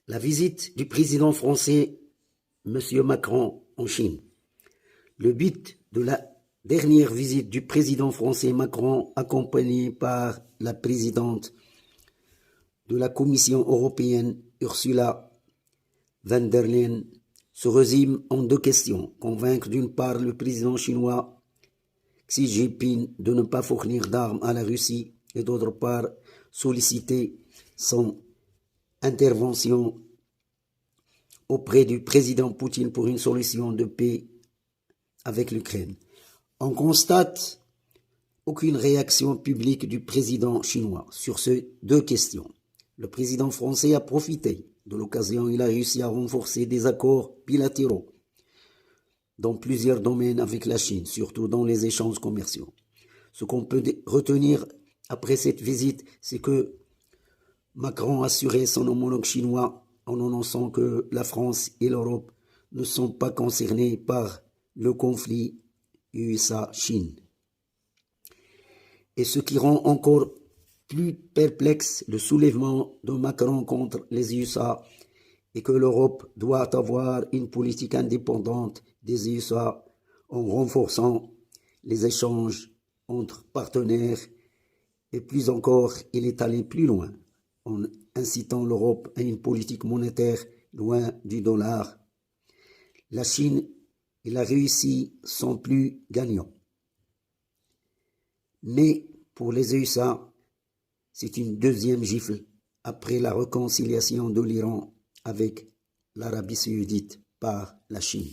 La visite du président français, M. Macron, en Chine. Le but de la dernière visite du président français Macron, accompagné par la présidente de la Commission européenne, Ursula von der Leyen, se résume en deux questions. Convaincre d'une part le président chinois Xi Jinping de ne pas fournir d'armes à la Russie et d'autre part solliciter son intervention auprès du président Poutine pour une solution de paix avec l'Ukraine. On constate aucune réaction publique du président chinois sur ces deux questions. Le président français a profité de l'occasion. Il a réussi à renforcer des accords bilatéraux dans plusieurs domaines avec la Chine, surtout dans les échanges commerciaux. Ce qu'on peut retenir après cette visite, c'est que Macron a assuré son homologue chinois en annonçant que la France et l'Europe ne sont pas concernés par le conflit USA-Chine. Et ce qui rend encore plus perplexe le soulèvement de Macron contre les USA et que l'Europe doit avoir une politique indépendante des USA en renforçant les échanges entre partenaires et plus encore, il est allé plus loin en incitant l'Europe à une politique monétaire loin du dollar. La Chine et la Russie sont plus gagnants. Mais pour les USA, c'est une deuxième gifle après la réconciliation de l'Iran avec l'Arabie saoudite par la Chine.